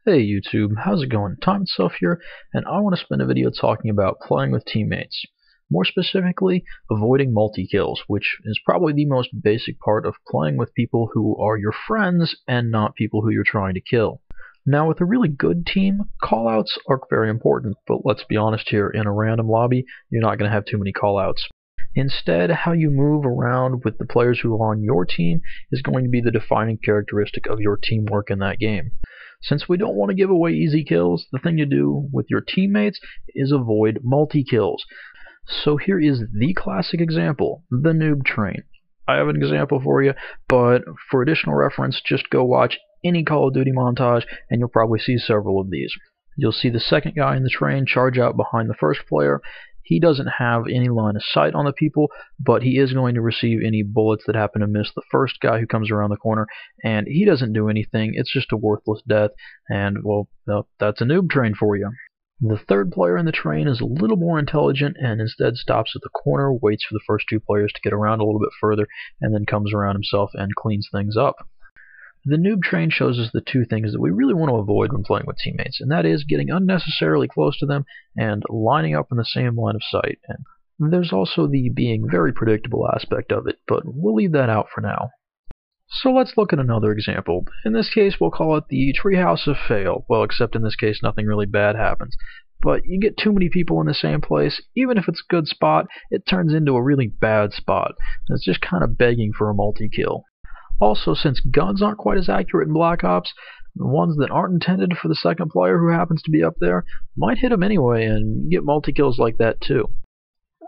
Hey YouTube, how's it going? Time itself here, and I want to spend a video talking about playing with teammates. More specifically, avoiding multi-kills, which is probably the most basic part of playing with people who are your friends and not people who you're trying to kill. Now, with a really good team, callouts are very important, but let's be honest here, in a random lobby, you're not going to have too many callouts. Instead, how you move around with the players who are on your team is going to be the defining characteristic of your teamwork in that game. Since we don't want to give away easy kills, the thing to do with your teammates is avoid multi-kills. So here is the classic example, the noob train. I have an example for you, but for additional reference, just go watch any Call of Duty montage and you'll probably see several of these. You'll see the second guy in the train charge out behind the first player. He doesn't have any line of sight on the people, but he is going to receive any bullets that happen to miss the first guy who comes around the corner, and he doesn't do anything. It's just a worthless death, and, well, that's a noob train for you. The third player in the train is a little more intelligent and instead stops at the corner, waits for the first two players to get around a little bit further, and then comes around himself and cleans things up. The noob train shows us the two things that we really want to avoid when playing with teammates, and that is getting unnecessarily close to them and lining up in the same line of sight. And there's also the being very predictable aspect of it, but we'll leave that out for now. So let's look at another example. In this case, we'll call it the Treehouse of Fail. Well, except in this case, nothing really bad happens. But you get too many people in the same place, even if it's a good spot, it turns into a really bad spot. And it's just kind of begging for a multi-kill. Also, since guns aren't quite as accurate in Black Ops, the ones that aren't intended for the second player who happens to be up there might hit him anyway and get multi-kills like that too.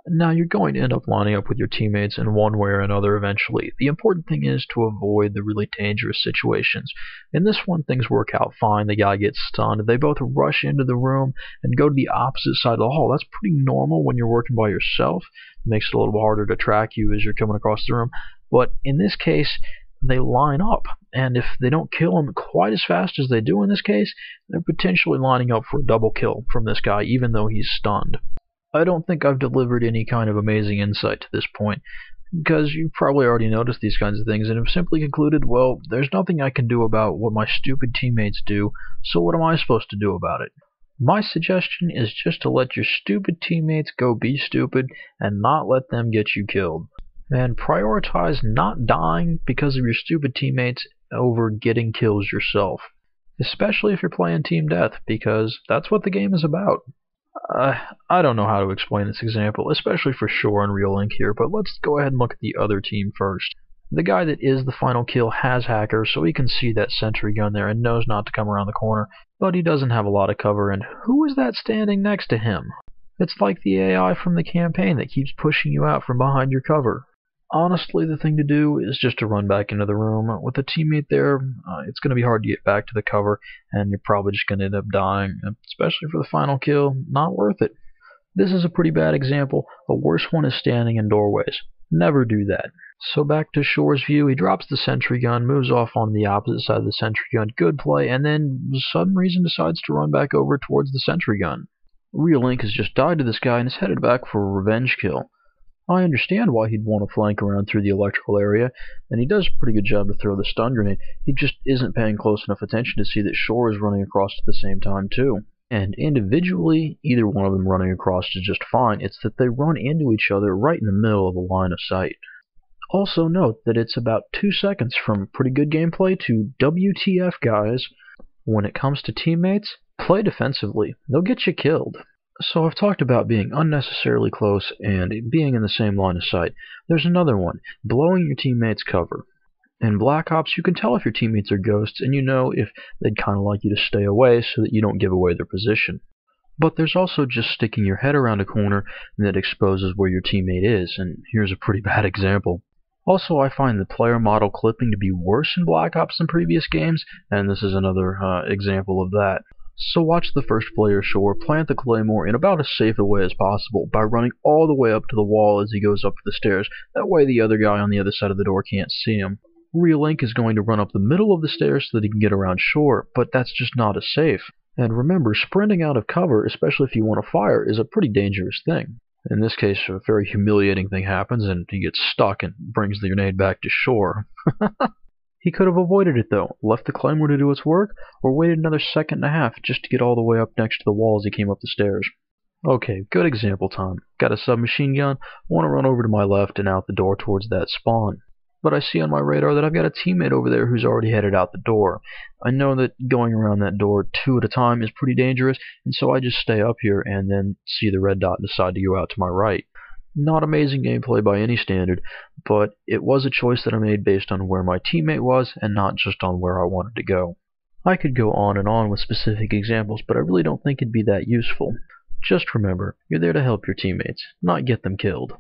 Now, you're going to end up lining up with your teammates in one way or another eventually. The important thing is to avoid the really dangerous situations. In this one, things work out fine. The guy gets stunned. They both rush into the room and go to the opposite side of the hall. That's pretty normal when you're working by yourself. It makes it a little harder to track you as you're coming across the room. But in this case, they line up, and if they don't kill him quite as fast as they do in this case, they're potentially lining up for a double kill from this guy, even though he's stunned. I don't think I've delivered any kind of amazing insight to this point, because you've probably already noticed these kinds of things and have simply concluded, well, there's nothing I can do about what my stupid teammates do, so what am I supposed to do about it? My suggestion is just to let your stupid teammates go be stupid and not let them get you killed. And prioritize not dying because of your stupid teammates over getting kills yourself. Especially if you're playing team death, because that's what the game is about. I don't know how to explain this example, especially for sure on Real Link here, but let's go ahead and look at the other team first. The guy that is the final kill has hacker, so he can see that sentry gun there and knows not to come around the corner, but he doesn't have a lot of cover, and who is that standing next to him? It's like the AI from the campaign that keeps pushing you out from behind your cover. Honestly, the thing to do is just to run back into the room. With a teammate there, it's going to be hard to get back to the cover, and you're probably just going to end up dying, especially for the final kill. Not worth it. This is a pretty bad example. A worse one is standing in doorways. Never do that. So back to Shore's view, he drops the sentry gun, moves off on the opposite side of the sentry gun, good play, and then for some reason decides to run back over towards the sentry gun. Real Link has just died to this guy and is headed back for a revenge kill. I understand why he'd want to flank around through the electrical area, and he does a pretty good job to throw the stun grenade. He just isn't paying close enough attention to see that Shore is running across at the same time too. And individually, either one of them running across is just fine. It's that they run into each other right in the middle of the line of sight. Also note that it's about 2 seconds from pretty good gameplay to WTF, guys. When it comes to teammates, play defensively. They'll get you killed. So I've talked about being unnecessarily close and being in the same line of sight. There's another one, blowing your teammates' cover. In Black Ops, you can tell if your teammates are ghosts, and you know if they'd kind of like you to stay away so that you don't give away their position. But there's also just sticking your head around a corner that exposes where your teammate is, and here's a pretty bad example. Also, I find the player model clipping to be worse in Black Ops than previous games, and this is another example of that. So watch the first player Shore plant the claymore in about as safe a way as possible by running all the way up to the wall as he goes up the stairs. That way the other guy on the other side of the door can't see him. Real Link is going to run up the middle of the stairs so that he can get around Shore, but that's just not as safe. And remember, sprinting out of cover, especially if you want to fire, is a pretty dangerous thing. In this case, a very humiliating thing happens and he gets stuck and brings the grenade back to Shore. He could have avoided it though, left the climber to do its work, or waited another second and a half just to get all the way up next to the wall as he came up the stairs. Okay, good example time. Got a submachine gun, want to run over to my left and out the door towards that spawn. But I see on my radar that I've got a teammate over there who's already headed out the door. I know that going around that door two at a time is pretty dangerous, and so I just stay up here and then see the red dot and decide to go out to my right. Not amazing gameplay by any standard, but it was a choice that I made based on where my teammate was and not just on where I wanted to go. I could go on and on with specific examples, but I really don't think it'd be that useful. Just remember, you're there to help your teammates, not get them killed.